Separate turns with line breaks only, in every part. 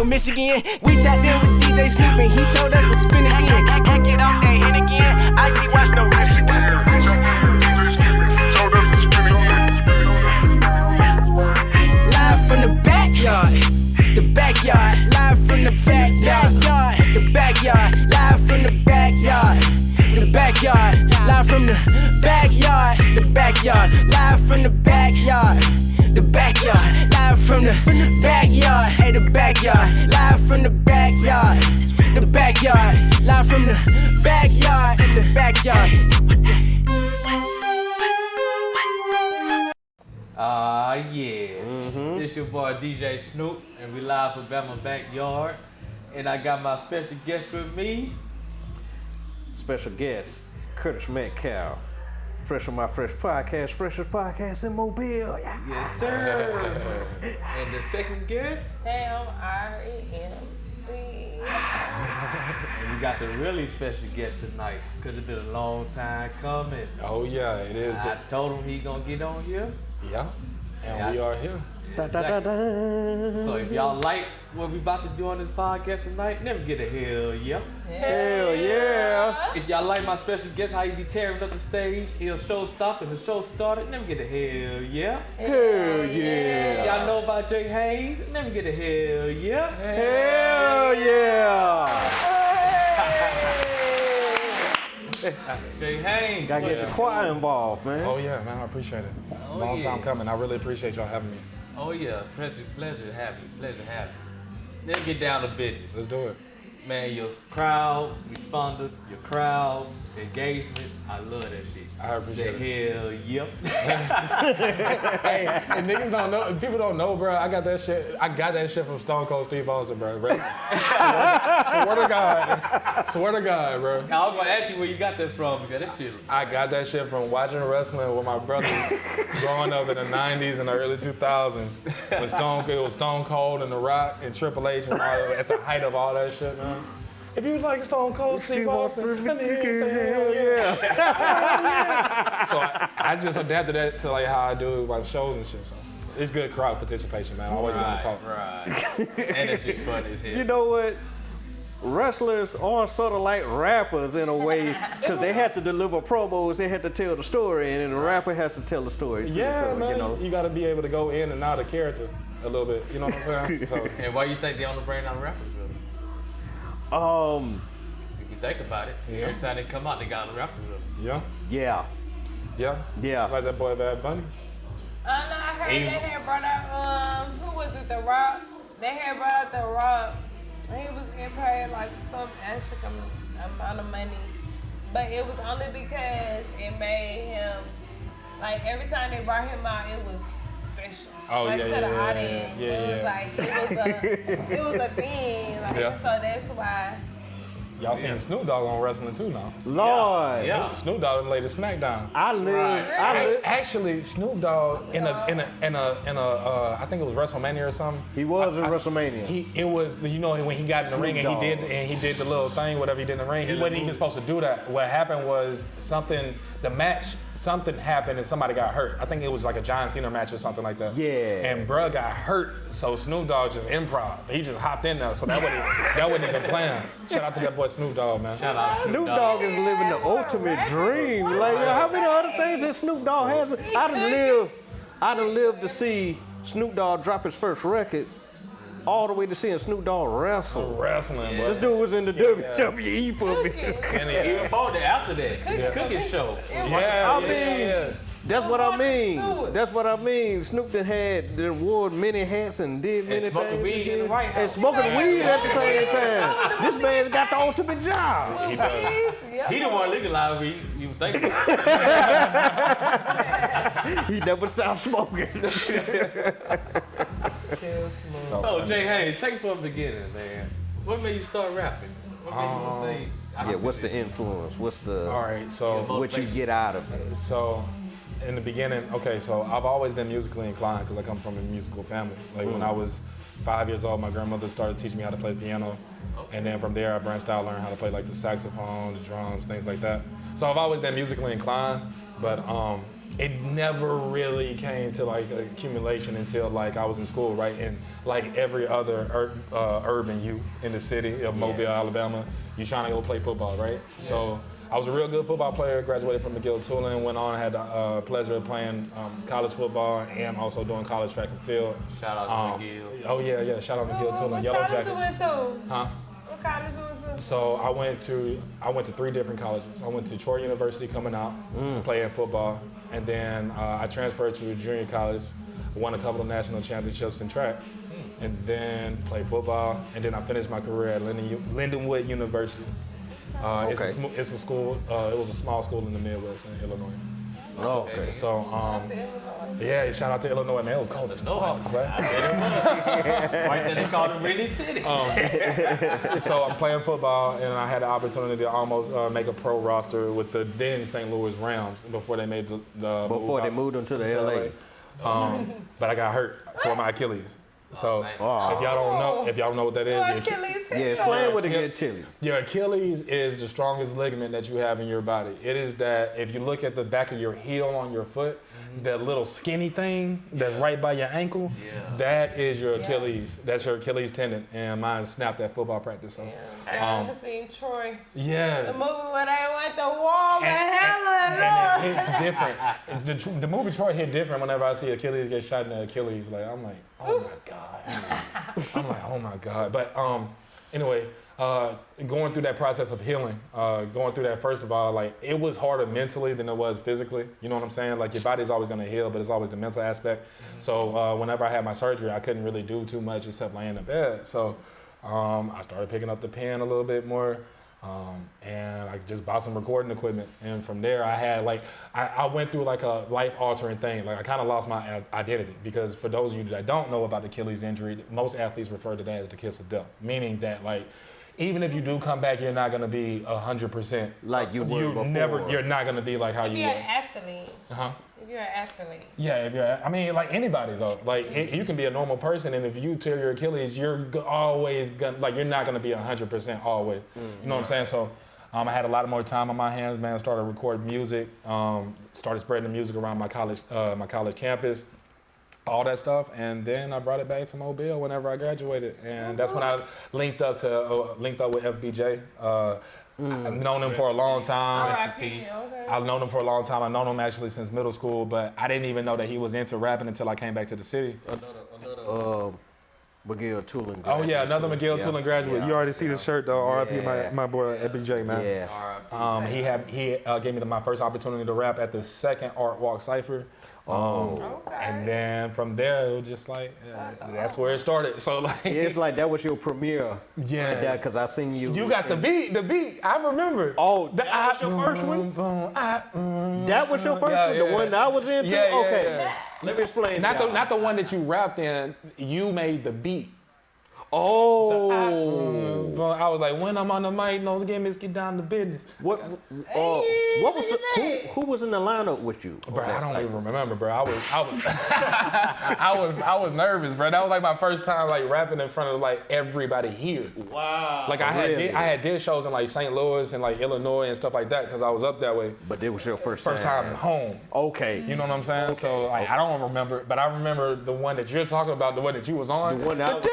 no Michigan. We tapped in with Djsnoop and he told us to spin again. Can't get off that hit again. I see watch no Michigan. Live from the backyard. The backyard, live from the backyard, the backyard, live from the backyard, the backyard, live from the backyard, the backyard, live from the backyard, the backyard, live from the backyard, hey the backyard, live from the backyard, the backyard, live from the backyard, the backyard.
Yeah. This your boy Djsnoop, and we live from Bama Backyard. And I got my special guest with me.
Special guest, Curtis Metcalf. Fresh on my fresh podcast, freshest podcast in Mobile. Yeah.
Yes, sir. And the second guest,
M-R-E-M-C.
And we got the really special guest tonight. Could have been a long time coming.
Oh yeah, it is.
I told him he gonna get on here.
Yeah, and we are here.
So if y'all like what we about to do on this podcast tonight, never get a hell yeah.
Hell yeah.
If y'all like my special guest, how he be tearing up the stage, he'll show stop and the show started, never get a hell yeah.
Hell yeah.
Y'all know about Jhaynes, never get a hell yeah.
Hell yeah.
Jhaynes.
Gotta get the choir involved, man.
Oh yeah, man, I appreciate it. Long time coming. I really appreciate y'all having me.
Oh yeah, pleasure to have you. Pleasure to have you. Let's get down to business.
Let's do it.
Man, your crowd responded, your crowd engagement, I love that shit.
I appreciate
it. Hell yep.
Hey, and niggas don't know, people don't know, bro. I got that shit from Stone Cold Steve Austin, bro. Swear to God, bro.
I was gonna ask you where you got that from, because that shit.
I got that shit from watching wrestling with my brothers growing up in the 90s and the early 2000s. When it was Stone Cold and The Rock and Triple H when at the height of all that shit, man. If you like Stone Cold Steve Austin, let me hear you say hell yeah. So I just adapted that to like how I do like shows and shit. So it's good crowd participation, man. I always want to talk.
Right. And that shit funny as hell.
You know what? Wrestlers are sort of like rappers in a way, because they have to deliver promos, they have to tell the story, and then the rapper has to tell the story too.
Yeah,
so,
man, you got to be able to go in and out of character a little bit. You know what I'm saying? So,
and why you think they only bring out rappers? Really? If you think about it, every time they come out, they got a rapper.
Yeah.
Yeah.
Yeah.
Yeah.
Like that boy Bad Bunny.
No, I heard they had brought out, who was it, The Rock? They had brought out The Rock. He was getting paid like some extra amount of money. But it was only because it made him, like every time they brought him out, it was special.
Oh,
like
yeah,
to the audience.
Yeah,
it was like, it was a thing. Like,
Yeah.
so that's why.
Y'all seen Snoop Dogg on wrestling too now.
Lord.
Yeah.
Snoop Dogg laid a smackdown. Actually, Snoop Dogg in a I think it was WrestleMania or something.
He was in WrestleMania.
It was, you know, when he got in the ring and he did the little thing, whatever he did in the ring. He wasn't even supposed to do that. What happened was something happened and somebody got hurt. I think it was like a John Cena match or something like that.
Yeah.
And bruh got hurt, so Snoop Dogg just improv. He just hopped in there, so that wasn't even planned. Shout out to that boy Snoop Dogg, man.
Shout out
Snoop Dogg is living the ultimate dream. Like, how many other things that Snoop Dogg has? I'd have lived to see Snoop Dogg drop his first record, all the way to seeing Snoop Dogg wrestle.
Wrestling, bro.
This dude was in the WWE for a minute.
And even before that, after that, cooking show.
That's what I mean. That's what I mean. Snoop done wore many hats and did many
smoking
things.
weed in the White House.
And smoking weed at the same time. This man got the ultimate job.
He does. He the one legalized weed. You would think.
He never stopped smoking.
Still smooth.
So Jhaynes, take it from the beginning, man. What made you start rapping? What made you want to say?
Yeah, what's the influence? What's the
All right, so
what you get out of it?
So, in the beginning, so I've always been musically inclined because I come from a musical family. Like when I was 5 years old, my grandmother started teaching me how to play piano. And then from there, I branched out, learned how to play like the saxophone, the drums, things like that. So I've always been musically inclined, but it never really came to like accumulation until like I was in school, right? And like every other urban youth in the city of Mobile, Alabama, you trying to go play football, right? Yeah. So I was a real good football player, graduated from McGill-Tulane, went on, had the pleasure of playing college football and also doing college track and field.
Shout out to McGill.
Oh yeah, shout out to McGill-Tulane, Yellow Jackets.
What college you went to?
Huh?
What college you went to?
So I went to 3 different colleges. I went to Troy University coming out, playing football, and then I transferred to a junior college, won a couple of national championships in track, and then played football, and then I finished my career at Lindenwood University. It's a school. It was a small school in the Midwest in Illinois.
Oh, okay.
So, yeah, shout out to Illinois. Man, it was cold as fuck, bro.
Right there, they called it Rainy City.
So I'm playing football, and I had the opportunity to almost make a pro roster with the then St. Louis Rams before they made the
before they moved them to the LA.
But I got hurt, tore my Achilles. So if y'all don't know what that is,
explain what the Achilles.
Your Achilles is the strongest ligament that you have in your body. It is that if you look at the back of your heel on your foot, that little skinny thing that's right by your ankle, that is your Achilles. That's your Achilles tendon, and mine snapped at football practice. So,
I never seen Troy.
Yeah.
The movie where they went to war,
and it hits different. The movie Troy hit different whenever I see Achilles get shot in the Achilles. Like I'm like, oh my god. I'm like, oh my god. But anyway. Going through that process of healing, going through that, first of all, like it was harder mentally than it was physically. You know what I'm saying? Like your body's always gonna heal, but it's always the mental aspect. So whenever I had my surgery, I couldn't really do too much except lay in the bed. So I started picking up the pen a little bit more, and I just bought some recording equipment. And from there, I had I went through like a life-altering thing. Like I kind of lost my identity, because for those of you that don't know about the Achilles injury, most athletes refer to that as the kiss of death, meaning that like, even if you do come back, you're not gonna be 100%.
Like you were before.
You're not gonna be like how you
If you're
was.
an athlete.
Uh-huh.
If you're an athlete.
Yeah, I mean, like anybody though. Like you can be a normal person, and if you tear your Achilles, you're always gonna, like, you're not gonna be 100% always. You know what I'm saying? So I had a lot more time on my hands, man. Started recording music, started spreading the music around my college campus. All that stuff, and then I brought it back to Mobile whenever I graduated, and that's when I linked up with FBJ. I've known him for a long time. I've known him for a long time. I've known him actually since middle school, but I didn't even know that he was into rapping until I came back to the city.
Another McGill-Tulane graduate.
Oh yeah, another McGill-Tulane graduate. You already see the shirt though. R.I.P. my boy FBJ, man.
Yeah.
He gave me my first opportunity to rap at the second Art Walk Cypher. And then from there, it was just like, that's where it started. So like,
it's like that was your premiere.
Yeah.
Because I seen you.
You got the beat. I remember.
Oh, that was your first one? That was your first one? The one that I was into?
Yeah,
okay.
Yeah.
Let me explain.
Not the one that you rapped in. You made the beat.
Oh.
I was like, when I'm on the mic, no, let's get down to business.
What was who was in the lineup with you?
Bro, I don't even remember, bro. I was nervous, bro. That was like my first time like rapping in front of like everybody here.
Wow.
Like I did shows in like St. Louis and like Illinois and stuff like that, because I was up that way.
But it was your first
time home.
Okay.
You know what I'm saying? Okay. So like I don't remember, but I remember the one that you're talking about, the one that you was on.
The one that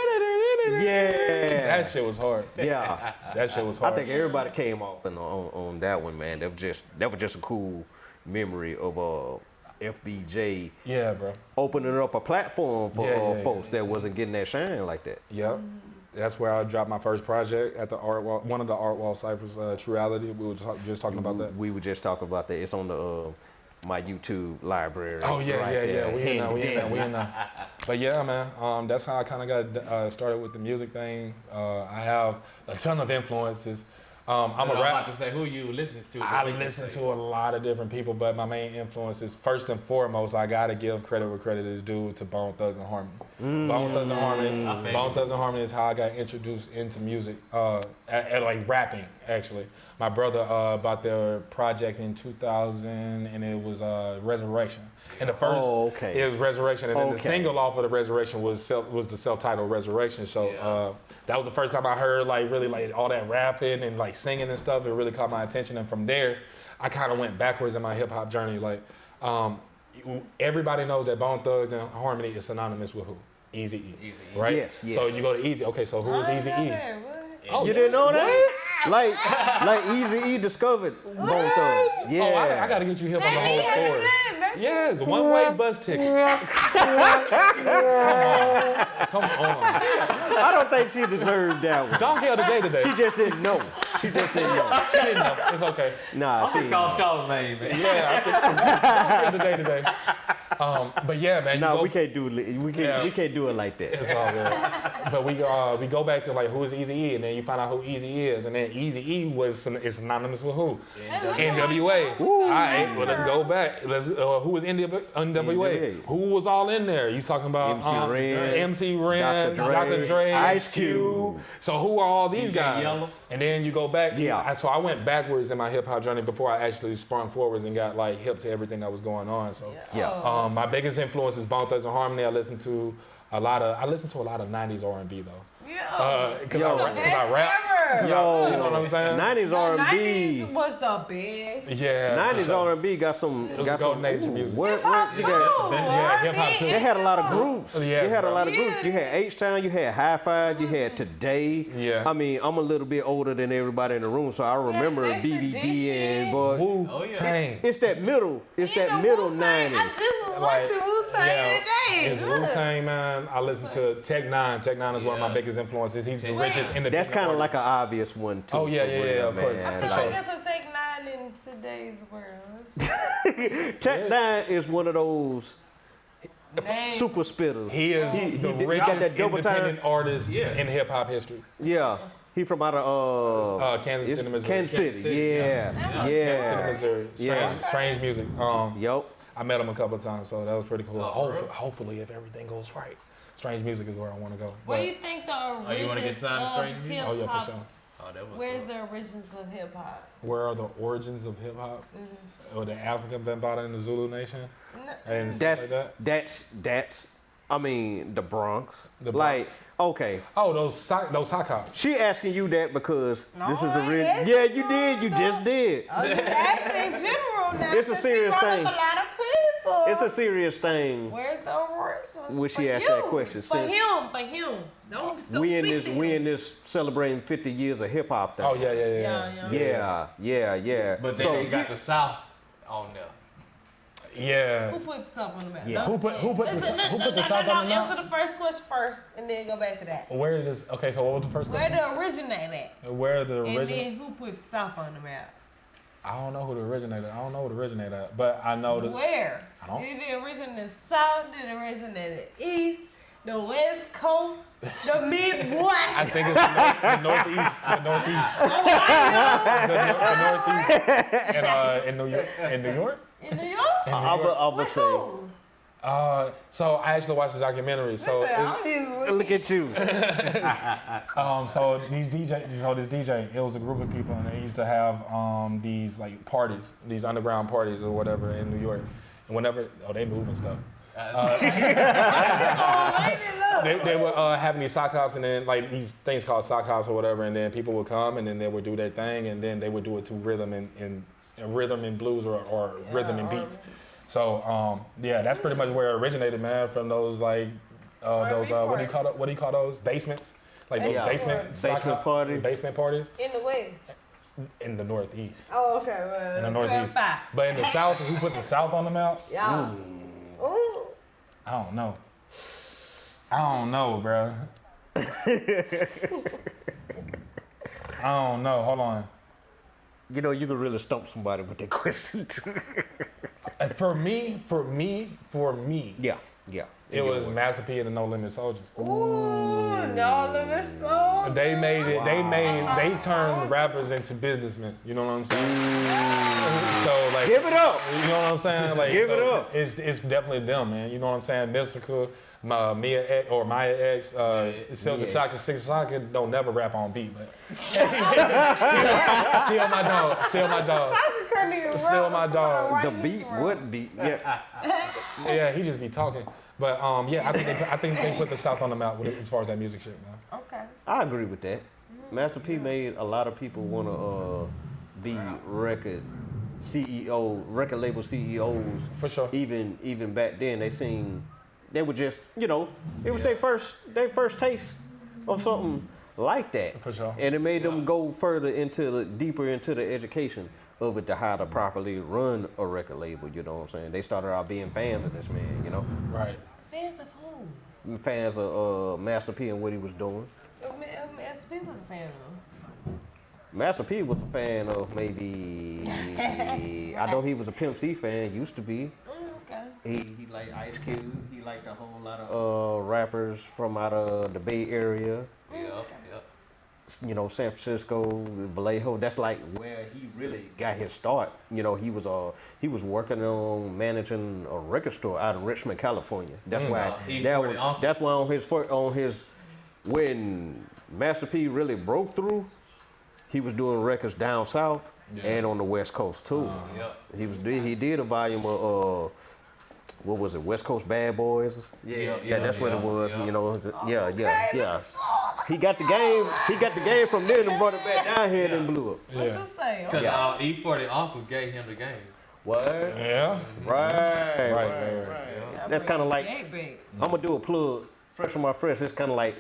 yeah.
That shit was hard.
Yeah.
That shit was hard.
I think everybody came off on that one, man. That was just a cool memory of FBJ.
Yeah, bro.
Opening up a platform for folks that wasn't getting that shine like that.
Yep. That's where I dropped my first project at the Art Wall, one of the Art Wall Cyphers, Truality. We were just talking about that.
We were just talking about that. It's on the my YouTube library.
Oh yeah,
right there.
We in there. But yeah, man, that's how I kind of got started with the music thing. I have a ton of influences. I'm
about to say, who you listen to?
I listen to a lot of different people, but my main influence is, first and foremost, I gotta give credit where credit is due to Bone Thugs and Harmony. Bone Thugs and Harmony is how I got introduced into music, at like rapping, actually. My brother bought their project in 2000, and it was Resurrection. And the first, it was Resurrection, and then the single off of the Resurrection was the self-titled Resurrection. So that was the first time I heard like really like all that rapping and like singing and stuff. It really caught my attention, and from there, I kind of went backwards in my hip hop journey. Like Everybody knows that Bone Thugs and Harmony is synonymous with who? Eazy-E, right?
Yes, yes.
So you go to Easy. Okay, so who is Eazy-E?
Oh, you didn't know that? Like Eazy-E discovered Bone Thugs. Yeah.
Oh, I gotta get you hip on the whole story. Yes, one-way bus ticket. Come on.
I don't think she deserved that one.
Don't get today.
She just didn't know. She just didn't know.
She didn't know. It's okay.
Nah, she.
Call Charlamagne, man.
Yeah, I should. Don't get today. But yeah, man.
No, we can't do it. We can't do it like that.
It's all good. But we go back to like who is Eazy-E, and then you find out who Eazy is, and then Eazy-E is synonymous with who? NWA. All right, well let's go back. Who was NWA? Who was all in there? You talking about MC Ren, Dr. Dre,
Ice Cube.
So who are all these guys?
Yellow.
And then you go back.
Yeah.
So I went backwards in my hip hop journey before I actually sprung forwards and got like hip to everything that was going on. So
Yeah.
my biggest influence is Bone Thugs and Harmony. I listen to a lot of 90s R&B though. Because I rap.
Yo,
You know what I'm saying?
90s R&B.
90s was the best.
Yeah.
90s R&B got some.
was golden age of music.
What you got?
Yeah, hip hop too.
They had a lot of groups.
Yes,
You had a
bro.
lot of groups. You had H-Town, you had High Five, you had Today.
Yeah.
I mean, I'm a little bit older than everybody in the room, so I remember
Next
BBD and
edition.
boy.
Wu-Tang.
It's that middle. It's that middle 90s.
I just was watching Wu-Tang today.
It's Wu-Tang, man. I listen to Tech Nine. Tech Nine is one of my biggest influences. He's the richest independent
That's kind of
artist.
like an obvious one too.
Oh, yeah,
for real,
of course.
man.
I feel
Like-
like it's a Take 9 in today's world.
Tech Nine is one of those
Dang.
super spitters.
He is the
he
richest
got that double
independent
time.
artist in hip hop history.
Yeah, he from out of
Kansas City, Missouri.
Kansas City. Yeah,
Kansas City, Missouri. Strange music.
Yup.
I met him a couple of times, so that was pretty cool. Hopefully, if everything goes right, Strange music is where I want to go.
Where do you think the origins
you wanna get signed to
of
Strange Music?
hip
Oh yeah,
hop?
for sure.
Oh, that was
Where's the origins of hip hop?
Where are the origins of hip hop? Or the African been brought in the Zulu Nation and stuff like that?
That's. I mean, the Bronx.
The
Like,
Bronx.
okay.
Oh, those sock hops.
She asking you that because this is a
I
real.
ain't
Yeah, you did. You just did.
Oh, you asked in general now.
It's a serious
she brought
thing.
up a lot of people.
It's a serious thing.
Where's the origins?
When she
For
asked
you.
that question,
For
since-
him. Don't
We in
speak
this.
to
We
him.
in this celebrating 50 years of hip hop thing.
Oh yeah.
Yeah.
But then
So
they got the South on there.
Yeah.
Who put stuff on the map?
Yeah.
Who put the South
No,
on the map?
answer the first question first, and then go back to that.
Where is okay? So what was the first
Where
question?
the originate at?
Where the
And
original?
then who put South on the map?
I don't know who the originator. I don't know who the originator, but I know that.
Where?
I don't-
Did it originate in the South? Did it originate in the East? The West Coast? The Midwest?
I think it's the Northeast. The Northeast. The Northeast. In New York. In New York.
In New York?
I would say.
Who?
So I actually watched the documentary. So
Look at you.
so this DJ, it was a group of people, and they used to have these like parties, these underground parties or whatever in New York. And whenever, they moving stuff. They were having these sock hops and then like these things called sock hops or whatever, and then people would come and then they would do their thing, and then they would do it to rhythm and rhythm and blues or rhythm and beats. So that's pretty much where it originated, man. From those like what do you call those basements? Like those basement
parties.
Basement parties
In the West.
in the Northeast.
Oh, okay. Well,
In the Northeast.
clarify.
But in the South, who put the South on the map?
Yeah. Ooh.
I don't know. I don't know, bro. I don't know. Hold on.
You know, you could really stump somebody with that question too.
For me.
Yeah.
It was Master P and the No Limit Soldiers.
Ooh, no limit soul.
They made it. They turned rappers into businessmen. You know what I'm saying? So like,
Give it up.
you know what I'm saying? Like,
Give it up.
It's definitely them, man. You know what I'm saying? Mystical, Maya X, Silk the Shock and Six Shock don't never rap on beat, but still my dog. Still my dog. My dog.
The beat would be. Yeah.
Yeah, he just be talking. But I think they put the South on the map with it, as far as that music shit, man.
Okay.
I agree with that. Master P made a lot of people want to be record CEO, record label CEOs.
For sure.
Even back then, they were just, it was their first taste of something like that.
For sure.
And it made them go deeper into the education of it, to how to properly run a record label. You know what I'm saying? They started out being fans of this man.
Right.
Fans of who?
Fans of Master P and what he was doing.
Master P was a fan of.
Master P was a fan of maybe, I know he was a Pimp C fan, used to be.
Okay.
He liked Ice Cube. He liked a whole lot of rappers from out of the Bay Area.
Yep.
San Francisco, Vallejo. That's like where he really got his start. He was working on managing a record store out in Richmond, California. That's why. That's why on his when Master P really broke through, he was doing records down south and on the West Coast too. He did a volume of what was it, West Coast Bad Boys? Yeah, that's what it was. Yeah. He got the game from there and brought it back down here and then blew up.
What you say?
Because E40 uncles gave him the game.
What?
Yeah.
Right. That's kind of like, I'm gonna do a plug. Fresh on my fresh. It's kind of like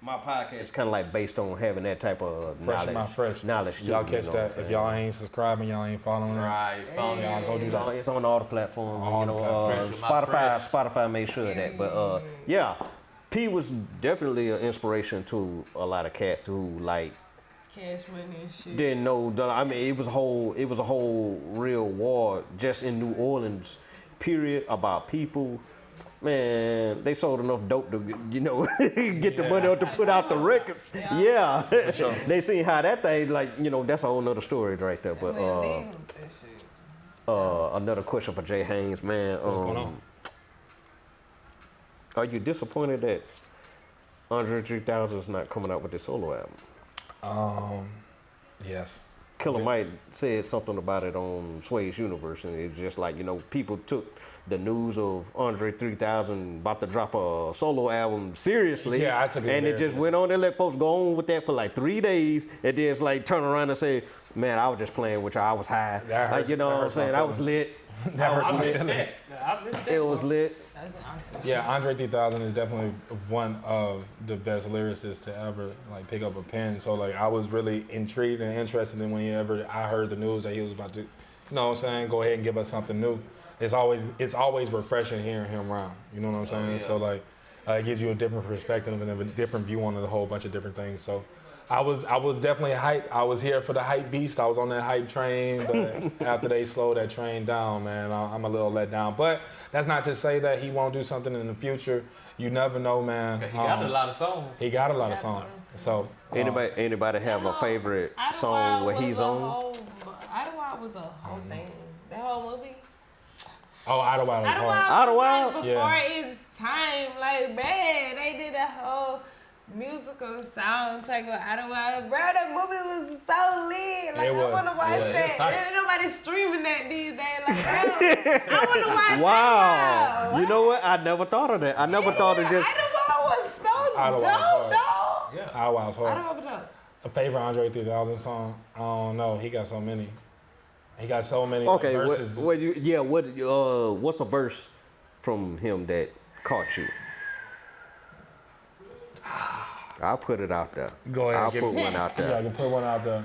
my podcast. It's kind of like based on having that type of knowledge. Too,
y'all catch that? If y'all ain't subscribing, y'all ain't following.
Right.
Y'all go do that.
It's on all the platforms. Spotify made sure of that. But yeah, P was definitely an inspiration to a lot of cats who like
Cash Money and shit.
didn't know. I mean, it was a whole real war just in New Orleans, period, about people. Man, they sold enough dope to get the money to put out the records. Yeah. They seen how that thing, that's a whole nother story right there. But another question for Jhaynes, man.
What's going on?
Are you disappointed that Andre 3000 is not coming out with this solo album?
Yes.
Killer Mike said something about it on Sway's Universe, and it's just like, people took the news of Andre 3000 about to drop a solo album seriously.
Yeah, I took it
and
very
it just went on and let folks go on with that for like 3 days, and then it's like turn around and say, man, I was just playing with y'all, I was high.
That hurts,
what I'm saying? I was lit. It was lit.
Yeah, Andre 3000 is definitely one of the best lyricists to ever pick up a pen. So I was really intrigued and interested in whenever I heard the news that he was about to, go ahead and give us something new. It's always refreshing hearing him around. You know what I'm saying? So it gives you a different perspective and a different view on a whole bunch of different things. So I was definitely hyped. I was here for the hype beast. I was on that hype train, but after they slowed that train down, man, I'm a little let down. But that's not to say that he won't do something in the future. You never know, man.
He got a lot of songs.
He got a lot of songs. So
anybody have a favorite song where he's on?
Idlewild was a whole thing. That whole movie.
Oh, Idlewild was hard.
Idlewild?
Before its time, man, they did a whole musical soundtrack with Idlewild. Bro, that movie was so lit. I want to watch that. Ain't nobody streaming that these days. I want to watch
Wow.
Idlewild.
You know what? I never thought of that. I never thought of just...
Idlewild was so dope, dog.
Yeah.
Idlewild's hard.
Idlewild was dope.
A favorite Andre 3000 song? I don't know. He got so many. He got so many verses.
What's a verse from him that caught you? I'll put it out there.
Go ahead.
I'll put one out there.
Yeah, I can put one out there.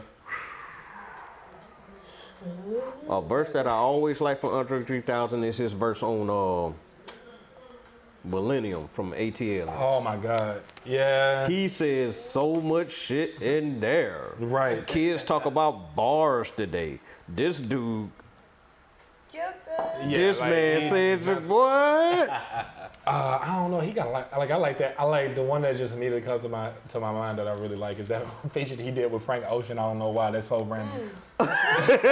A verse that I always like from Andre 3000 is his verse on Millennium from ATL.
Oh my God. Yeah.
He says so much shit in there.
Right.
Kids talk about bars today. This dude, this man says, what?
I don't know. He got I like that. I like the one that just immediately comes to my mind that I really like is that feature he did with Frank Ocean. I don't know why. That's so random.
Frank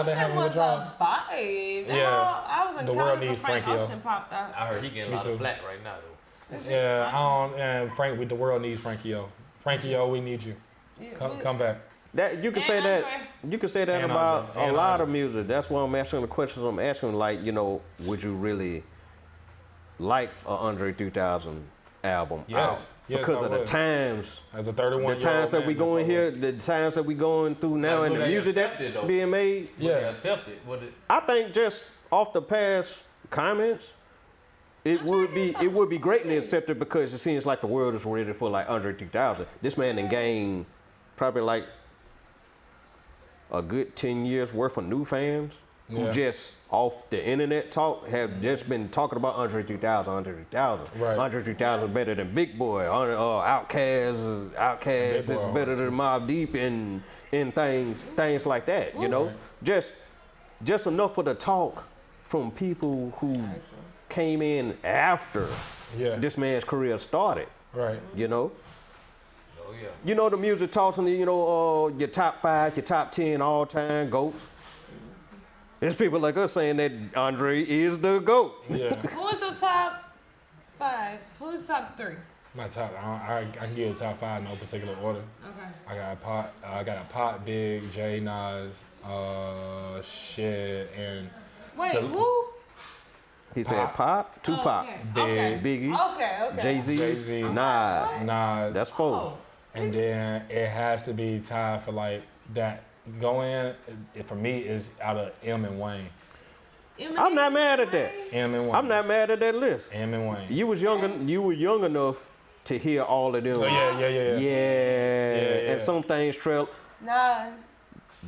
Ocean was a vibe.
Yeah.
I was in
The world
college when
needs
Frank
Frankie,
Ocean popped out.
I heard he getting a lot of flack right now, though.
Yeah. The world needs Frankie O. Frankie O, we need you. Come back.
That you can say that. You can say that about a lot of music. That's why I'm asking the questions I'm asking. Would you really like a Andre 3000 album
Yes.
out
Yes,
because
I
of the
would.
times.
As a 31
The times that we going here, the times that we going through now,
Like,
and
would
the
they
music
accept
that's
it, though?
being made.
Would they
Yeah.
accept it? Would it?
I think just off the past comments, it would be greatly accepted because it seems like the world is ready for like Andre 3000. This man done gained probably like a good 10 years worth of new fans who
Yeah.
just off the internet talk have just been talking about Andre 3000, Andre 3000.
Right.
Andre 3000 better than Big Boy. Outkast is
Big Boy
better than Mobb Deep and things like that. You know, just enough for the talk from people who came in after
Yeah.
this man's career started.
Right.
You know.
Oh yeah.
You know the music talks and your top 5, your top 10 all-time GOATs. There's people like us saying that Andre is the GOAT.
Yeah.
Who's your top 5? Who's top 3?
My top, I can give you a top 5 in no particular order.
Okay.
I got a Pot, Big, Jhaynes, and
Wait,
The-
who?
He said Pop, Tupac,
Okay.
Biggie,
Okay.
Jay-Z,
Jay-Z,
Nas.
Nas.
That's 4.
And then it has to be tied for like that. Going for me is out of M and Wayne.
I'm not mad at that.
M and Wayne.
I'm not mad at that list.
M and Wayne.
You were young enough to hear all of them.
Oh yeah.
And some things trail.
Nah.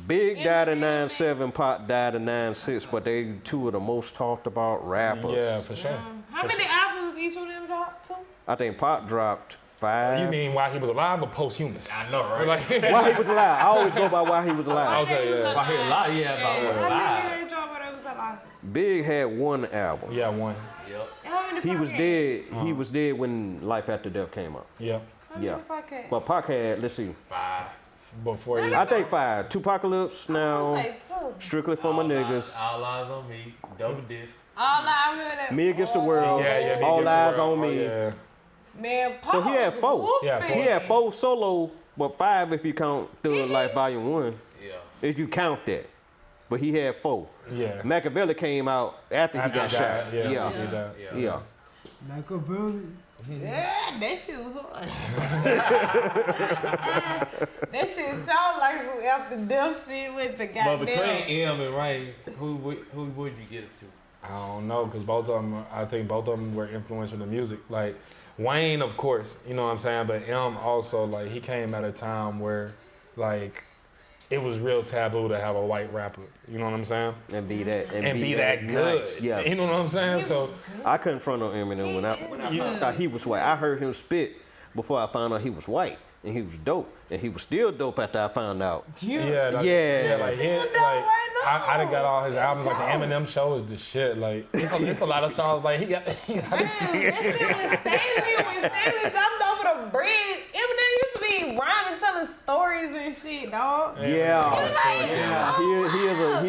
Big died in 9/7, Pop died in 9/6, but they two of the most talked about rappers.
Yeah, for sure.
How many albums each of them dropped to?
I think Pop dropped 5.
You mean while he was alive or posthumous?
I know, right?
Like,
While he was alive. I always go by while he was alive.
Okay, yeah.
If I hear a lot, yeah, about
How many
live.
they dropped when they was alive?
Big had 1 album.
yeah, one.
Yep.
How many
He was
podcasts?
dead. He was dead when Life After Death came out.
Yeah.
How many
Yeah.
podcasts?
But Pac had, let's see,
5.
Before he.
I think 5. Tupacalypse
I
now,
was like 2.
Strictly for my niggas.
All eyes on me. Double this.
I remember that.
Me Against the World.
Yeah,
All
Big
Eyes
World.
on
Oh,
Me.
yeah.
Man,
So he had 4.
whooping.
Yeah, 4.
He had 4 solo, but 5 if you count Thug Life Volume 1.
Yeah.
If you count that. But he had 4.
Yeah.
Machiavelli came out after he got shot.
Yeah.
Yeah.
He died.
Yeah.
Yeah, that shit was hard. That shit sound like some after death shit with the
But
goddamn.
between M and Rain, who would you get it to?
I don't know, because both of them, I think both of them were influential to music. Like, Wayne, of course, you know what I'm saying? But M also, like, he came at a time where, like, it was real taboo to have a white rapper. You know what I'm saying?
And be that.
And be that good.
nice. Yeah.
You know what I'm saying? So,
I couldn't front on Eminem when I thought he was white. I heard him spit before I found out he was white. And he was dope. And he was still dope after I found out.
yeah. Like,
Yeah.
like, I done got all his albums, like, the Eminem show is the shit. Like, it's a lot of songs, like, he got
Damn, that shit was Stanley when Stanley jumped over the bridge. Eminem used to be rhyming, telling stories and shit, dog.
He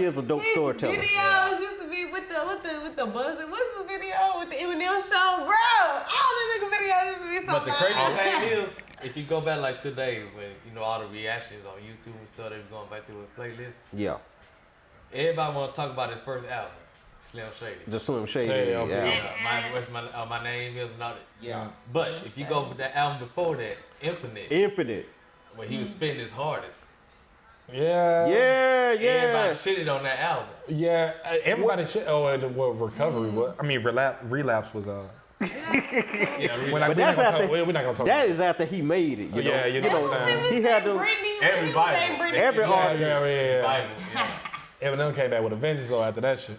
is a dope
His
storyteller.
videos used to be with the buzzing. What is the video with the Eminem show, bro? All the nigga videos used to be so
But the
good.
crazy thing is, if you go back like today, when all the reactions on YouTube and stuff, they were going back through his playlist.
Yeah.
Everybody want to talk about his first album, Slim Shady.
The Slim Shady.
Shady,
Yeah.
okay.
My name is not it.
Yeah.
But if you go with the album before that, Infinite,
Infinite.
where he was spitting his hardest,
Yeah.
Yeah.
everybody shitted on that album.
Yeah. Everybody shit. Oh, recovery. What? I mean, relapse was
Yeah, really.
But that's after
we're not gonna talk.
that
about
is after he made it. You know?
Yeah, you know what I'm saying.
He had them.
Everybody.
Every
Yeah,
artist.
yeah.
Bible, yeah.
Eminem came back with a vengeance though after that shit.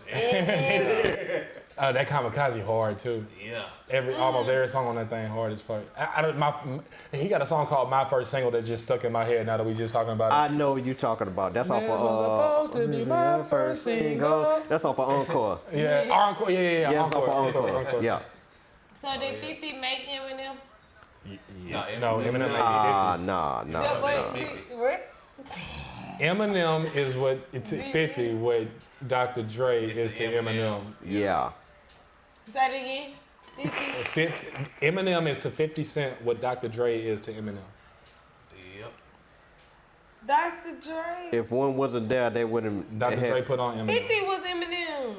That Kamikaze hard too.
Yeah.
Almost every song on that thing hard as fuck. He got a song called My First Single that just stuck in my head now that we just talking about it.
I know what you're talking about. That's off
This was supposed to be my first single.
That's off of Encore.
Yeah, Encore. Yeah.
Yeah, it's off of
Encore.
Encore. Yeah.
So did 50 make Eminem?
No, Eminem.
Nah.
What?
Eminem is what it's 50. What Dr. Dre is to Eminem.
Yeah.
Say it again.
Eminem is to 50 Cent what Dr. Dre is to Eminem.
Yep.
Dr. Dre.
If one wasn't there, they wouldn't.
Dr. Dre put on Eminem.
50 was Eminem.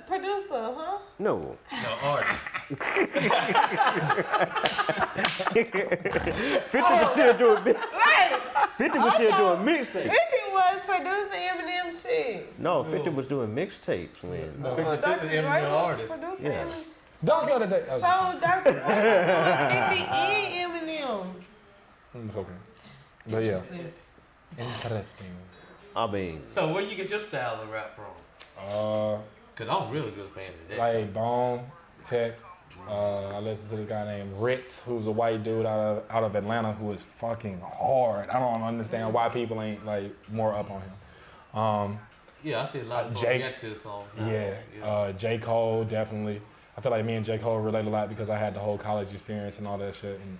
Producer, huh?
No.
No, artist.
50 was still doing mix.
Right.
50 was still doing mixtapes.
50 was producing Eminem shit.
No, 50 was doing mixtapes, man.
50 Cent is Eminem artist.
Producing
Yeah.
Eminem.
Don't go to that.
So Dr. Dre and Eminem.
It's okay. But yeah. Interesting.
I mean,
So where you get your style of rap from? Cause I'm really good fan of that.
Like Bone, Tech. I listen to this guy named Ritz, who's a white dude out of Atlanta who is fucking hard. I don't understand why people ain't like more up on him.
Yeah, I see a lot of people react to this song.
J. Cole, definitely. I feel like me and J. Cole relate a lot because I had the whole college experience and all that shit. And,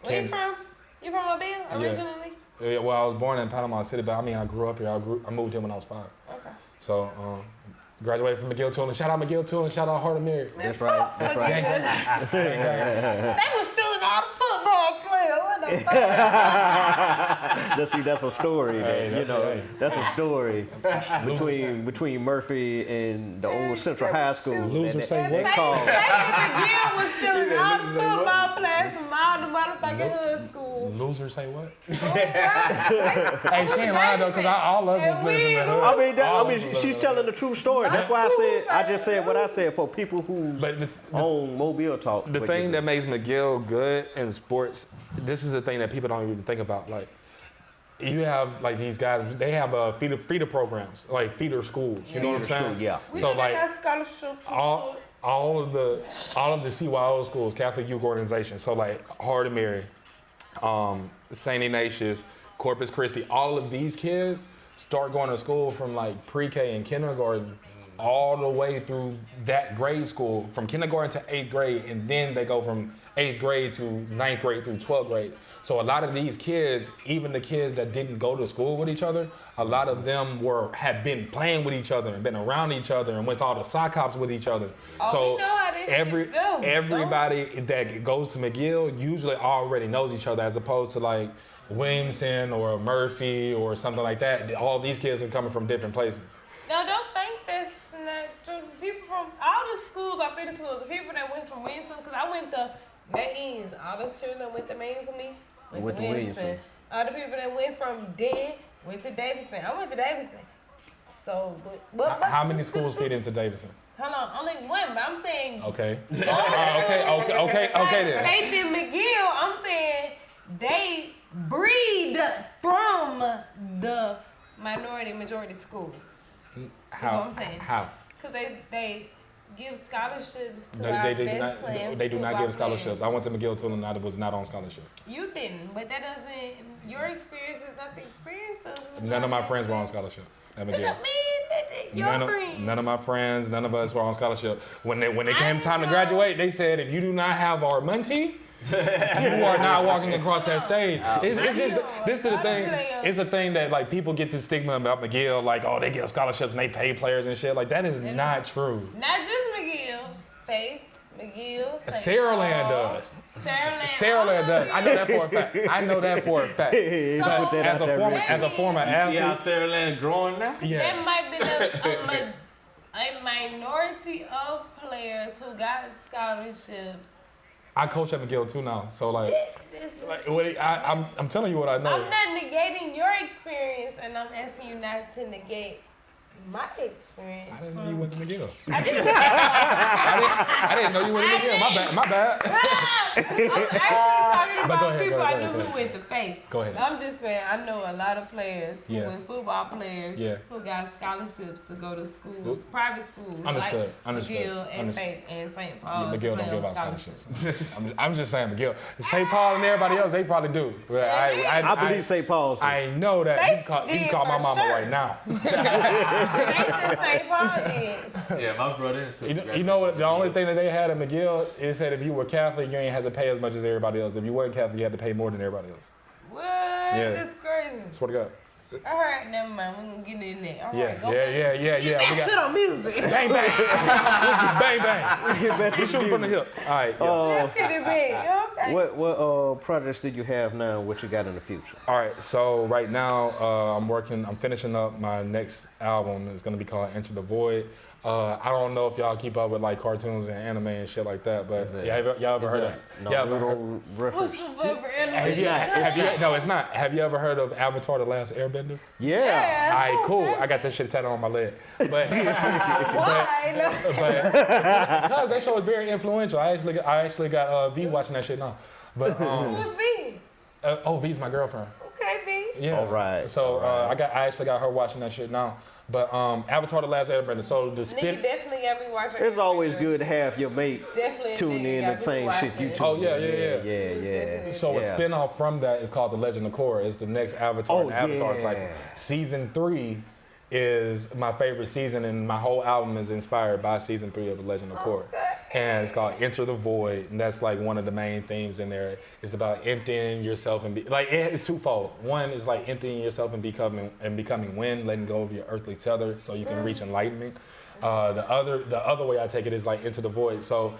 Where you from? You from Mobile originally?
Yeah, well, I was born in Panama City, but I mean, I grew up here. I moved here when I was 5.
Okay.
So, graduated from McGill Tool. Shout out McGill Tool and shout out Heart of Mary.
that's right. That's right.
They was stealing all the football players. What the fuck?
That's a story.
Hey,
That, that's a story between Murphy and the old Central High School.
Loser say what?
They called.
McGill was stealing all the football players from all the motherfucking hood schools.
Loser say what? Hey, she ain't lying though, because all of us was living in the hood.
I mean, she's telling the true story. That's why I just said what I said for people who own Mobile Talk.
The thing that makes McGill good in sports, this is the thing that people don't even think about. Like, you have like these guys, they have feeder programs, like feeder schools. You know what I'm saying?
Yeah.
So like
got scholarships.
all of the CYO schools, Catholic Youth Organization. So like Heart of Mary, St. Ignatius, Corpus Christi. All of these kids start going to school from like pre-K and kindergarten all the way through that grade school, from kindergarten to 8th grade, and then they go from 8th grade to 9th grade through 12th grade. So a lot of these kids, even the kids that didn't go to school with each other, a lot of them had been playing with each other and been around each other and went to all the sock hops with each other. So
we know how this shit go.
everybody that goes to McGill usually already knows each other, as opposed to like Williamson or Murphy or something like that. All these kids are coming from different places.
No, don't think that's not true. People from all the schools are feeder schools. The people that went from Williamson, because I went to Mains. All the children that went to Mains with me went to Williamson. All the people that went from Denton went to Davidson. I went to Davidson. So, but
How many schools fit into Davidson?
hold on, only one, but I'm saying.
Okay. Okay then.
Nathan McGill, I'm saying they breed from the majority schools.
How?
what I'm saying.
How?
Because they give scholarships to
No,
our
they do
best
not.
players.
They do not
football
give scholarships.
players.
I went to McGill Tool and I was not on scholarship.
You didn't, but that doesn't. Your experience is not the experience of.
None of my friends were on scholarship at McGill. None of my friends, none of us were on scholarship. When they came time to graduate, they said, if you do not have our money, you are not walking across that stage. This is the thing. It's a thing that like people get this stigma about McGill, like, oh, they give scholarships and they pay players and shit. Like, that is not true.
Not just McGill, Faith, McGill.
Saraland does.
Saraland.
Saraland does. I know that for a fact. I know that for a fact. As a former athlete.
See how Sarah Land growing now?
Yeah.
There might be a minority of players who got scholarships.
I coach at McGill too now, so like I'm telling you what I know.
I'm not negating your experience, and I'm asking you not to negate my experience.
I didn't know you went to McGill.
I
didn't know you went to McGill. My bad.
I'm actually talking
But
about
go ahead,
people
go
I
ahead,
knew
go
who went to Faith.
Go ahead.
I'm just saying I know a lot of players who
Yeah.
were football players
Yeah.
who got scholarships to go to schools, private schools,
Understood.
like McGill and
Understood.
Faith and St. Paul.
McGill don't give out scholarships. I'm just saying McGill. St. Paul and everybody else, they probably do. But
I believe St. Paul's.
I know that. You can call my
for
mama
sure.
right now.
St. Paul did.
Yeah, my brother and sister.
You know what? The only thing that they had at McGill is that if you were Catholic, you ain't had to pay as much as everybody else. If you weren't Catholic, you had to pay more than everybody else.
What?
Yeah.
That's crazy.
Swear to God.
All right, never mind. We're gonna get in there. All
Yeah,
right, go
yeah.
back
We got
to the music.
bang bang, bang bang.
Get back to
You shooting from the hip. All right. Yeah.
Let's get it big. Okay. like.
What projects did you have now? What you got in the future?
All right, so right now I'm finishing up my next album. It's gonna be called Enter the Void. I don't know if y'all keep up with like cartoons and anime and shit like that, but y'all ever heard of it?
No, reference.
What's the favorite anime?
No, it's not. Have you ever heard of Avatar: The Last Airbender?
Yeah.
All right, cool. I got that shit tattooed on my leg. But
Why?
because that show is very influential. I actually got V watching that shit now. But
Who's V?
V's my girlfriend.
Okay, V.
Yeah.
All right.
So I actually got her watching that shit now. But Avatar: The Last Airbender. So the
Nigga definitely got me watching.
It's always good to have your mate
Definitely
tune in the same shit you tune.
Oh, yeah.
Yeah.
So a spinoff from that is called The Legend of Korra. It's the next Avatar in the Avatar cycle. Season 3 is my favorite season, and my whole album is inspired by season 3 of The Legend of Korra. And it's called Enter the Void, and that's like one of the main themes in there. It's about emptying yourself and it's twofold. One is like emptying yourself and becoming wind, letting go of your earthly tether so you can reach enlightenment. The other way I take it is like Into the Void. So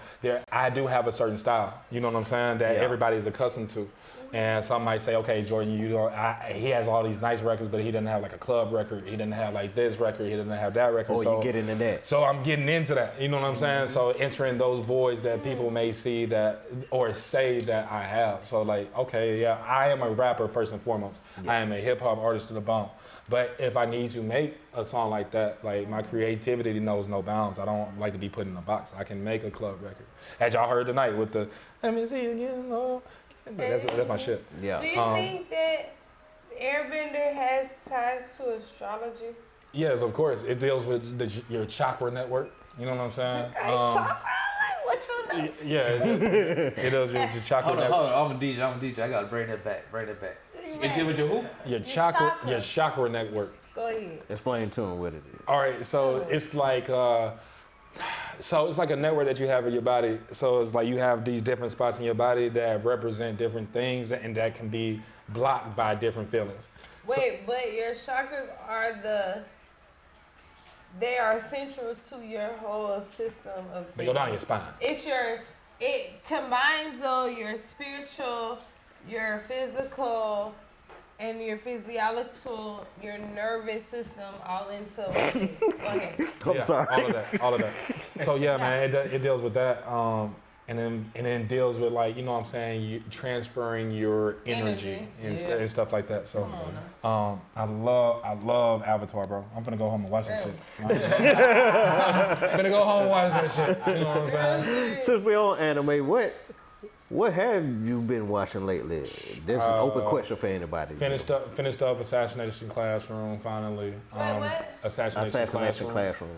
I do have a certain style, you know what I'm saying, that everybody is accustomed to. And some might say, okay, Jordan, he has all these nice records, but he doesn't have like a club record. He doesn't have like this record. He doesn't have that record.
Oh,
so
you get into that.
So I'm getting into that. You know what I'm saying? So entering those voids that people may see that or say that I have. So like, okay, yeah, I am a rapper first and foremost. I am a hip hop artist to the bone. But if I need to make a song like that, like my creativity knows no bounds. I don't like to be put in a box. I can make a club record. As y'all heard tonight with the, let me see again, oh. That's my shit.
Yeah.
Do you think that Airbender has ties to astrology?
Yes, of course. It deals with your chakra network. You know what I'm saying?
Chakra? What you know?
Yeah, it deals with your chakra network.
Hold on. I'm a DJ. I gotta bring that back. Is it with your who?
Your chakra network.
Go ahead.
Explain to him what it is.
All right, so it's like it's like a network that you have in your body. So it's like you have these different spots in your body that represent different things and that can be blocked by different feelings.
Wait, but your chakras they are central to your whole system of
They go down your spine.
It combines though your spiritual, your physical, and your physiological, your nervous system all into one thing. Go ahead.
I'm sorry.
All of that. So yeah, man, it deals with that, and then deals with like, you know what I'm saying, you transferring your energy and stuff like that. So I love Avatar, bro. I'm gonna go home and watch that shit. I'm gonna go home and watch that shit. You know what I'm saying?
Since we're on anime, what have you been watching lately? This is an open question for anybody.
Finished up Assassination Classroom finally.
What?
Assassination Classroom.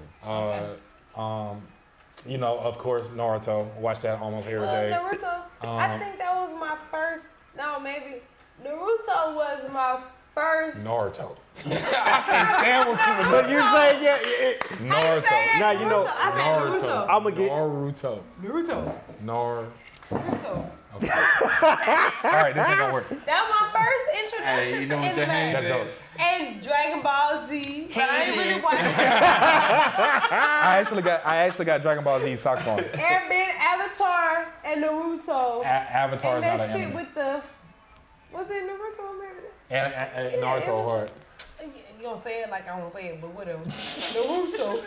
You know, of course, Naruto. Watch that almost every day.
Naruto. I think that was my first. No, maybe Naruto was my first.
Naruto. I can't stand what people do.
But you say
Naruto.
Now you know.
I said Naruto.
I'm gonna get
Naruto.
Naruto.
Okay. All right, this ain't gonna work.
That was my first introduction
Hey, you know
to
what
anime.
Jhaynes
That's dope.
And Dragon Ball Z, but I ain't really watching
I actually got Dragon Ball Z socks on.
Airbender, Avatar, and Naruto.
Avatar is
And
not
that
an
shit
anime.
with the, was it Naruto? Maybe?
And Naruto hard.
You don't say it like I don't say it, but whatever. Naruto.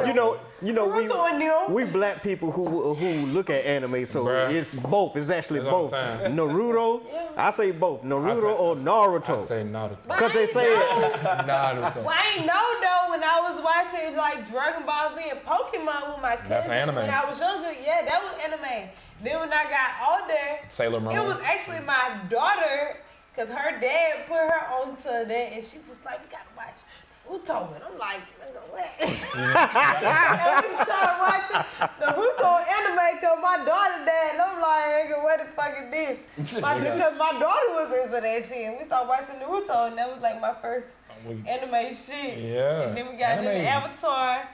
You know
Naruto and them.
we black people who look at anime, so
Bruh.
it's both. It's actually
That's what
both.
I'm saying.
Naruto, I say both. Naruto or
I
Naruto.
say Naruto.
Because they say it.
Naruto.
Well, I ain't know though when I was watching like Dragon Ball Z and Pokemon with my cousins.
That's anime.
When I was younger, yeah, that was anime. Then when I got older,
Sailor Moon.
it was actually my daughter, cause her dad put her onto that, and she was like, "We gotta watch Naruto," and I'm like, "Nigga, what?" And we started watching Naruto anime, cause my daughter dad, and I'm like, "Nigga, what the fuck is this?" Because my daughter was into that shit, and we started watching Naruto, and that was like my first anime shit.
Yeah.
And then we got into
Anime.
Avatar,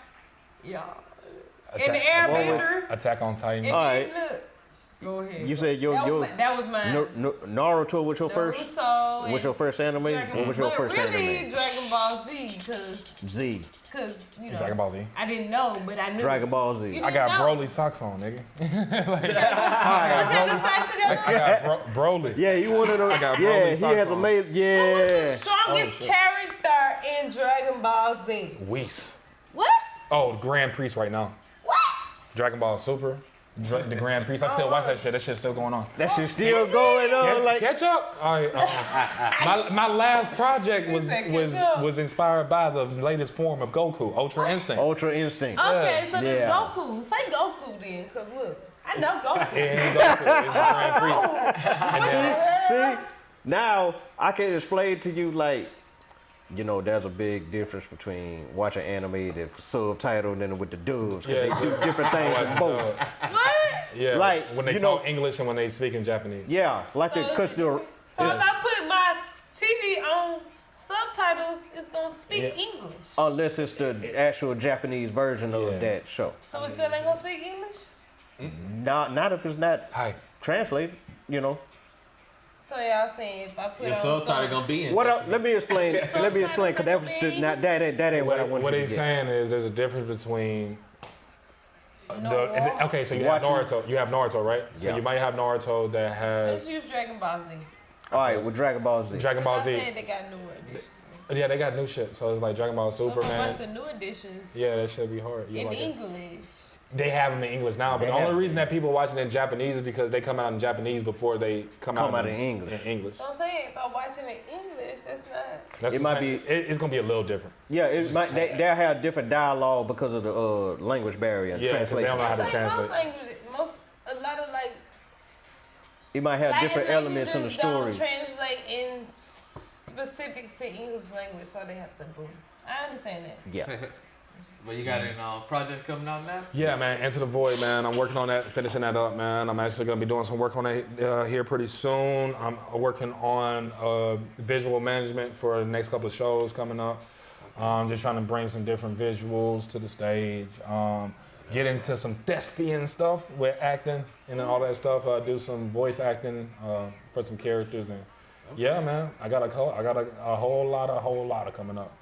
y'all, and the Airbender.
Attack on Titan.
And
All
then
right.
look, Go ahead.
You said
that was mine.
Naruto was your first.
Naruto.
What's your first anime? What was your first
really,
anime?
Dragon Ball Z,
Z.
Cause you know.
Dragon Ball Z.
I didn't know, but I knew.
Dragon Ball Z.
I got Broly socks on, nigga.
I
got Broly.
Yeah, you one of those.
I got
yeah,
Broly
he
socks
has
on.
amazing.
Who
Yeah.
was the strongest character in Dragon Ball Z?
Whis.
What?
Oh, the Grand Priest right now.
What?
Dragon Ball Super. The Grand Priest. I still watch that shit. That shit's still going on.
That shit still going on. Like
Catch up. All right, my last project was inspired by the latest form of Goku, Ultra Instinct.
Ultra Instinct.
Okay, so
Yeah.
this Goku. Say Goku then, cause look, I know Goku.
It ain't Goku. It's the Grand Priest. And then,
See, now I can explain to you like, you know, there's a big difference between watching animated subtitled and with the dubs. 'Cause
Yeah,
they do different things in both.
What?
yeah,
Like,
when they
you
talk
know-
English and when they speak in Japanese.
Yeah, like the
So
cause the
So if I put my TV on subtitles, it's gonna speak
Yeah.
English.
unless it's the actual Japanese version of
Yeah.
that show.
So it still ain't gonna speak English?
Not if it's not
Hi.
translated. You know.
So y'all saying if I put
Your
on
subtitle
some-
gonna be in.
What else? Let me explain. Let me explain, cause that was
Subtitles
not that ain't what I wanted
What
to
he's
get.
saying is there's a difference between
No.
okay, so you have
Watching-
Naruto. You have Naruto, right? So
Yeah.
you might have Naruto that
Let's
has
use Dragon Ball Z.
All right, with Dragon Ball Z.
Dragon Ball
Y'all
Z.
saying they got newer editions.
Yeah, they got new shit. So it's like Dragon Ball
So
Super,
if I
man.
watch the new editions
Yeah, that should be hard. You
in
like it?
English.
They have them in English now, but
They
the
have
only
them.
reason that people watching in Japanese is because they come out in Japanese before they come out
in English.
In English.
So I'm saying if I watch it in English, that's not.
That's
It
the
might
same-
be-
It's gonna be a little different.
Yeah, it might they'll have different dialogue because of the language barrier and
Yeah, 'cause they
translation.
don't know how to
It's like
translate.
a lot of like
It might have
Latin
different elements in the
languages
story.
don't translate in specifics to English language, so they have to boom. I understand that.
Yeah.
But you got any project coming out now?
Yeah, man, Into the Void, man. I'm working on that, finishing that up, man. I'm actually gonna be doing some work on it here pretty soon. I'm working on visual management for the next couple of shows coming up. Just trying to bring some different visuals to the stage. Get into some thespian stuff with acting and all that stuff. Do some voice acting for some characters, and yeah, man, I got a whole lot of coming up.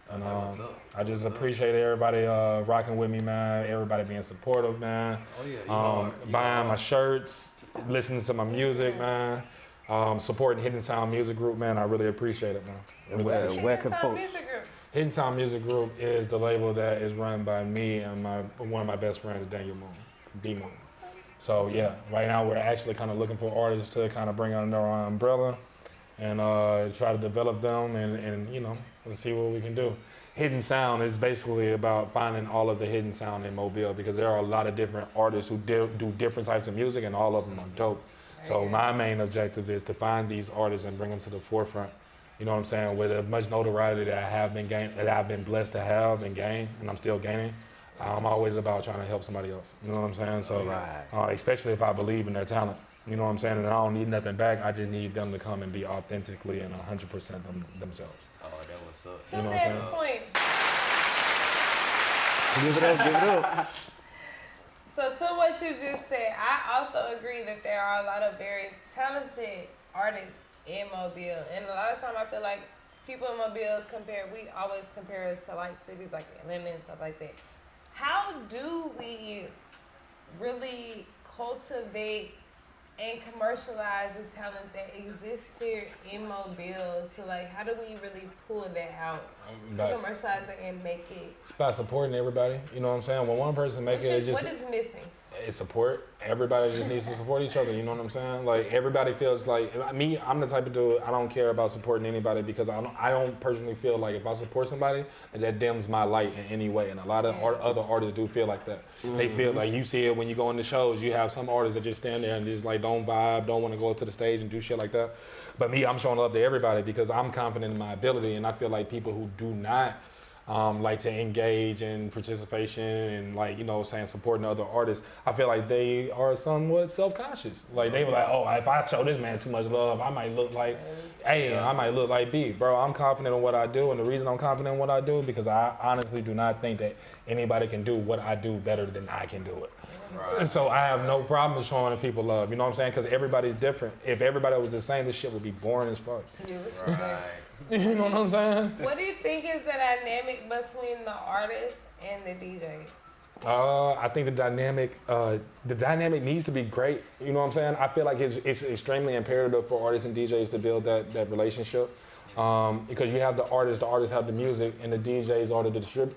And
what's up.
I just appreciate everybody rocking with me, man. Everybody being supportive, man.
Oh yeah. You are.
Buying my shirts, listening to my music, man. Supporting Hidden Sound Music Group, man. I really appreciate it, man.
Where can
It's not
folks?
music group.
Hidden Sound Music Group is the label that is run by me and one of my best friends, Daniel Moon, D Moon. So yeah, right now we're actually kind of looking for artists to kind of bring under our umbrella and try to develop them and you know, let's see what we can do. Hidden Sound is basically about finding all of the hidden sound in Mobile because there are a lot of different artists who do different types of music and all of them are dope. So my main objective is to find these artists and bring them to the forefront. You know what I'm saying? With as much notoriety that I've been blessed to have and gain, and I'm still gaining. I'm always about trying to help somebody else. You know what I'm saying? So, especially if I believe in their talent. You know what I'm saying? And I don't need nothing back. I just need them to come and be authentically and 100% themselves.
Oh, that was up.
To
You know what I'm
that
saying?
point,
Give it up.
so to what you just said, I also agree that there are a lot of very talented artists in Mobile, and a lot of time I feel like people in Mobile we always compare us to like cities like Atlanta and stuff like that. How do we really cultivate and commercialize the talent that exists here in Mobile to like, how do we really pull that out to
By-
commercialize it and make it?
It's about supporting everybody. You know what I'm saying? When one person make it,
What is missing?
it's support. Everybody just needs to support each other. You know what I'm saying? Like everybody feels like me. I'm the type of dude. I don't care about supporting anybody because I don't personally feel like if I support somebody, that dims my light in any way. And a lot of other artists do feel like that. They feel like you see it when you go into shows. You have some artists that just stand there and just like don't vibe, don't want to go up to the stage and do shit like that. But me, I'm showing love to everybody because I'm confident in my ability, and I feel like people who do not like to engage in participation and like, you know, saying supporting other artists, I feel like they are somewhat self-conscious. Like they were like, oh, if I show this man too much love, I might look like A, I might look like B. Bro, I'm confident in what I do, and the reason I'm confident in what I do is because I honestly do not think that anybody can do what I do better than I can do it. Right. And so I have no problem with showing people love, you know what I'm saying? Because everybody's different. If everybody was the same, this shit would be boring as fuck.
Right.
You know what I'm saying?
What do you think is the dynamic between the artists and the DJs?
I think the dynamic needs to be great. You know what I'm saying? I feel like it's extremely imperative for artists and DJs to build that relationship. Because you have the artists have the music, and the DJs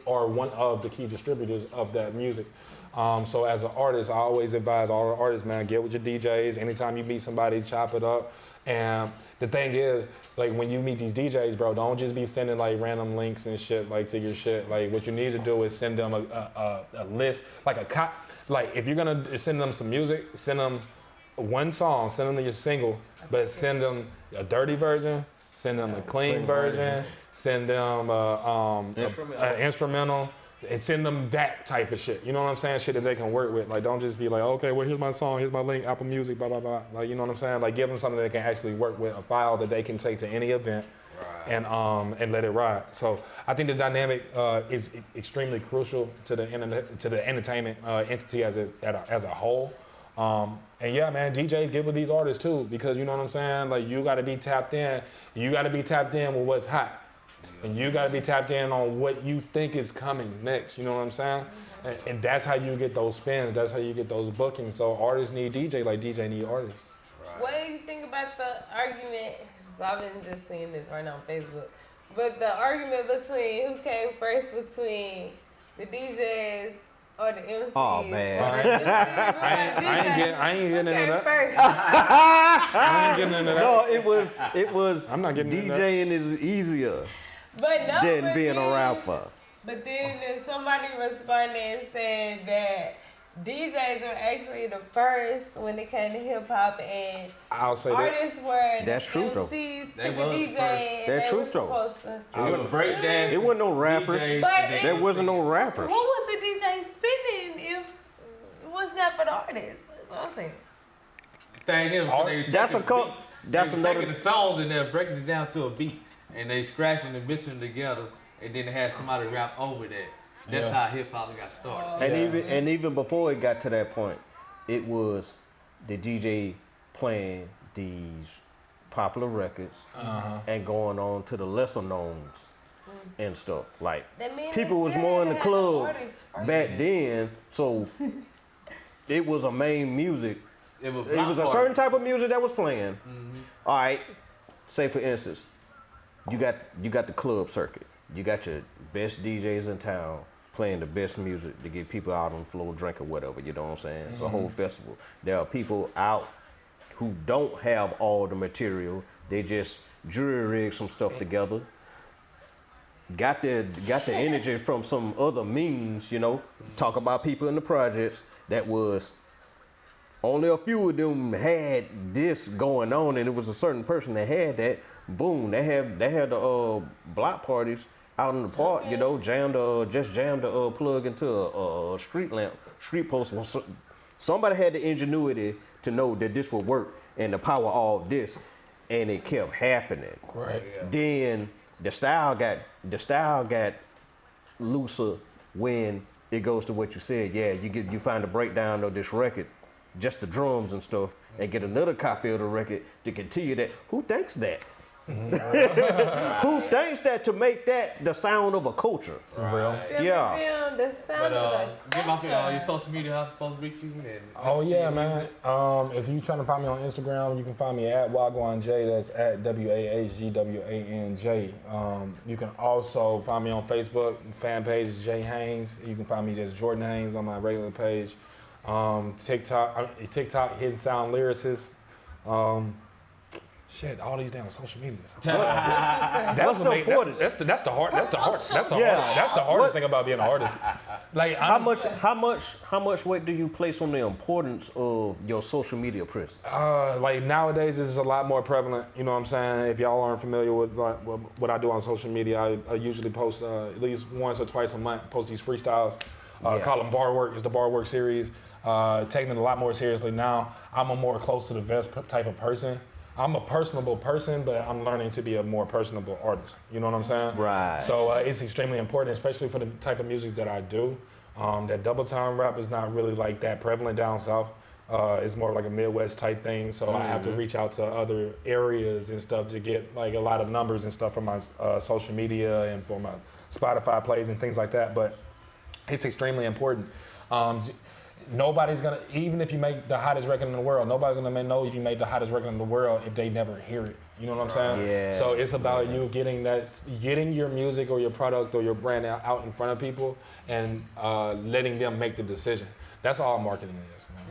are one of the key distributors of that music. So as an artist, I always advise all the artists, man, get with your DJs. Anytime you meet somebody, chop it up. And the thing is, like when you meet these DJs, bro, don't just be sending like random links and shit like to your shit. Like what you need to do is send them a list, like like if you're gonna send them some music, send them one song, send them your single, but send them a dirty version, send them a clean version, send them an instrumental. And send them that type of shit. You know what I'm saying? Shit that they can work with. Like, don't just be like, okay, well, here's my song, here's my link, Apple Music, blah, blah, blah. Like, you know what I'm saying? Like, give them something they can actually work with, a file that they can take to any event and let it ride. So I think the dynamic is extremely crucial to the entertainment entity as a whole. And yeah, man, DJs get with these artists too, because you know what I'm saying? Like, you gotta be tapped in. You gotta be tapped in with what's hot. And you got to be tapped in on what you think is coming next. You know what I'm saying? And that's how you get those spins. That's how you get those bookings. So artists need DJ like DJ need artists.
Right. What do you think about the argument? So I've been just seeing this right now on Facebook. But the argument between who came first between the DJs or the MCs.
Oh, man.
I ain't getting into that. I ain't getting into that.
No, it was
I'm not getting into
DJing is easier
but
than being a rapper.
But then somebody responded and said that DJs were actually the first when it came to hip hop, and
I'll say
artists were
That's
the
true, though.
MCs
They
to the
was
DJ.
the first.
And
That's
they
true,
was
though.
supposed to.
I was breakdancing.
It wasn't no rappers.
DJs,
But
and then-
There wasn't no rappers.
Who was the DJ spinning if it was not for the artists? That's what I'm saying.
Thing is, when they
That's
taking
a co-
beats,
that's
they were
another-
taking the songs and they're breaking it down to a beat, and they scratching and mixing them together, and then they had somebody rap over that. That's how hip hop got started.
And even before it got to that point, it was the DJ playing these popular records and going on to the lesser knowns and stuff. Like
That means
people was
it's
more in
good
the
to have
club
artists first.
back then, so it was a main music.
It was
A certain type of music that was playing. All right, say for instance, you got the club circuit. You got your best DJs in town playing the best music to get people out on the floor, drink or whatever. You know what I'm saying? It's a whole festival. There are people out who don't have all the material. They just jury rig some stuff together. Got the energy from some other means, you know. Talk about people in the projects that was only a few of them had this going on, and it was a certain person that had that. Boom, they had the block parties out in the park, you know, jammed the plug into a street lamp, street post. Well, somebody had the ingenuity to know that this would work and to power all this, and it kept happening.
Right.
Then the style got looser when it goes to what you said. Yeah, you find a breakdown of this record, just the drums and stuff, and get another copy of the record to continue that. Who thinks that? Who thinks that to make that the sound of a culture?
Real.
Yeah.
The sound of
give off
the
your social media, how supposed to reach you. And
Oh yeah, man. If you trying to find me on Instagram, you can find me at WagwanJ. That's at WAHGWANJ. You can also find me on Facebook. Fan page is Jhaynes. You can find me just Jordan Haynes on my regular page. TikTok Hidden Sound Lyricist. Shit, all these damn social medias.
What's the importance?
That's the hardest thing about being an artist. Like
How much weight do you place on the importance of your social media presence?
Like nowadays, this is a lot more prevalent. You know what I'm saying? If y'all aren't familiar with what I do on social media, I usually post at least once or twice a month. Post these freestyles. Call them bar work. It's the bar work series. Taking it a lot more seriously now. I'm a more close to the vest type of person. I'm a personable person, but I'm learning to be a more personable artist. You know what I'm saying?
Right.
So it's extremely important, especially for the type of music that I do. That double time rap is not really like that prevalent down south. It's more like a Midwest type thing. So I have to reach out to other areas and stuff to get like a lot of numbers and stuff from my social media and for my Spotify plays and things like that. But it's extremely important. Nobody's gonna, even if you make the hottest record in the world, nobody's gonna know you made the hottest record in the world if they never hear it. You know what I'm saying?
Yeah.
So it's about you getting your music or your product or your brand out in front of people and letting them make the decision. That's all marketing is, man.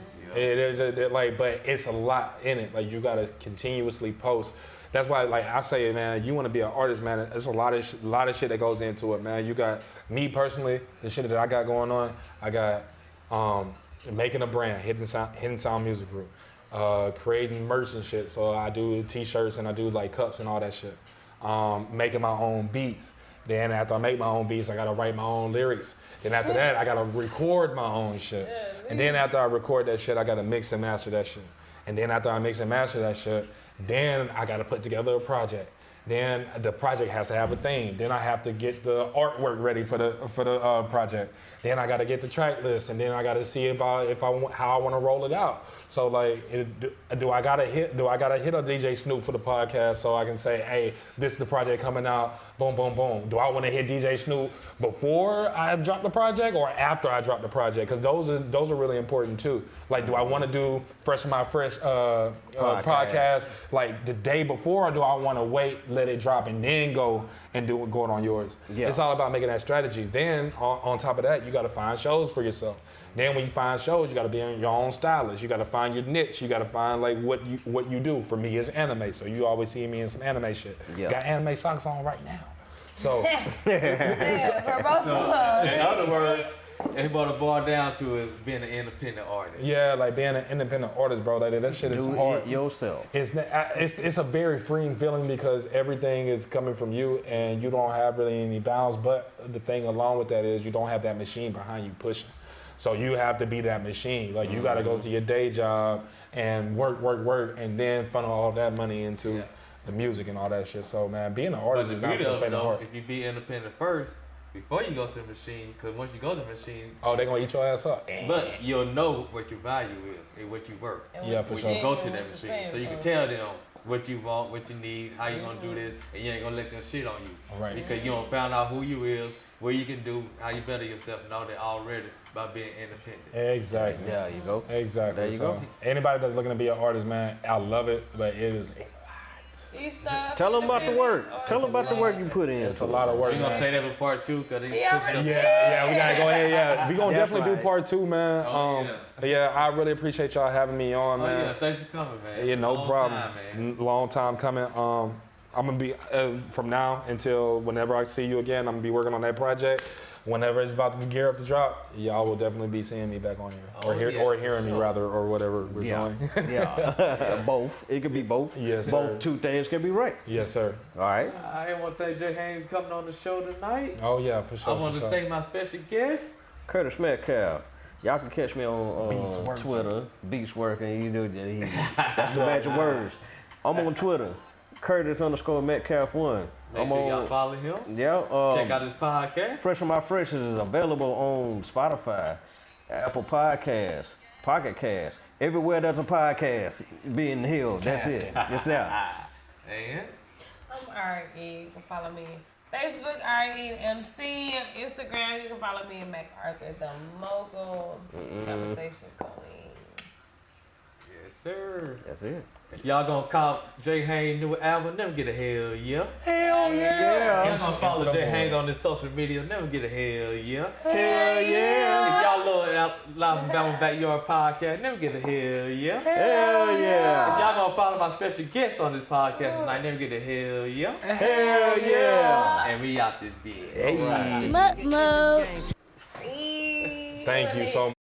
But it's a lot in it. Like you gotta continuously post. That's why, like I say, man, you want to be an artist, man. There's a lot of shit that goes into it, man. You got me personally, the shit that I got going on. I got making a brand, Hidden Sound Music Group, creating merch and shit. So I do t-shirts and I do like cups and all that shit. Making my own beats. Then after I make my own beats, I gotta write my own lyrics. Then after that, I gotta record my own shit. And then after I record that shit, I gotta mix and master that shit. And then after I mix and master that shit, then I gotta put together a project. Then the project has to have a theme. Then I have to get the artwork ready for the project. Then I got to get the track list, and then I got to see about how I want to roll it out. So like, do I gotta hit a Djsnoop for the podcast so I can say, hey, this is the project coming out, boom, boom, boom. Do I want to hit Djsnoop before I drop the project or after I drop the project? Because those are really important too. Like, do I want to do Fresh My Fresh podcast like the day before, or do I want to wait, let it drop, and then go and do it on yours? Yeah. It's all about making that strategy. Then on top of that, you got to find shows for yourself. Then when you find shows, you got to be your own stylist. You got to find your niche. You got to find like what you do. For me, it's anime. So you always see me in some anime shit. Yeah. Got anime socks on right now. So,
for both of us.
In other words, it's what it boils down to is being an independent artist.
Yeah, like being an independent artist, bro. Like that shit is hard.
Do it yourself.
It's a very freeing feeling because everything is coming from you and you don't have really any bounds. But the thing along with that is you don't have that machine behind you pushing. So you have to be that machine. Like you got to go to your day job and work, and then funnel all that money into the music and all that shit. So man, being an artist is not hard.
If you be independent first, before you go to the machine, because once you go to the machine,
they're gonna eat your ass up.
But you'll know what your value is and what you worth.
Yeah, for sure.
You go to that machine, so you can tell them what you want, what you need, how you gonna do this, and you ain't gonna let them shit on you.
All right.
Because you don't found out who you is, what you can do, how you better yourself, and all that already by being independent.
Exactly.
Yeah, you go.
Exactly.
There you go.
Anybody that's looking to be an artist, man, I love it, but it is
Tell them about the work. Tell them about the work you put in.
It's a lot of work.
You gonna say that for part 2? Cause they
Yeah, we gotta go ahead. Yeah, we gonna definitely do part 2, man. Yeah, I really appreciate y'all having me on, man.
Yeah, thanks for coming, man.
Yeah, no problem.
Time,
long time coming. I'm gonna be from now until whenever I see you again. I'm gonna be working on that project. Whenever it's about to gear up to drop, y'all will definitely be seeing me back on here, or hearing me rather, or whatever we're doing.
Both. It could be both.
Yes, sir.
Both two things can be right.
Yes, sir.
All right.
I want to thank Jhaynes for coming on the show tonight.
Oh yeah, for sure.
I want to thank my special guest,
Curtis Metcalf. Y'all can catch me on Twitter. Beats working. You know that's the magic words. I'm on Twitter. Curtis_Metcalf1.
Make sure y'all follow him.
Yeah.
Check out his podcast.
Fresh on My Fresh is available on Spotify, Apple Podcasts, Pocket Cast. Everywhere there's a podcast, be in the hill. That's it. Yes, sir.
And
I'm R.E. You can follow me Facebook, REMC. Instagram, you can follow me at MacArthur, the mogul conversation queen.
yes, sir.
That's it.
If y'all gonna call Jhaynes' new album, never get a hell yeah.
Hell yeah.
Y'all gonna follow Jhaynes on this social media, never get a hell yeah.
Hell yeah.
If y'all Live from Bama Backyard Podcast. Never get a hell yeah.
Hell yeah.
If y'all gonna follow my special guest on this podcast tonight, never get a hell yeah.
Hell yeah.
And we out this bitch.
Thank you so much.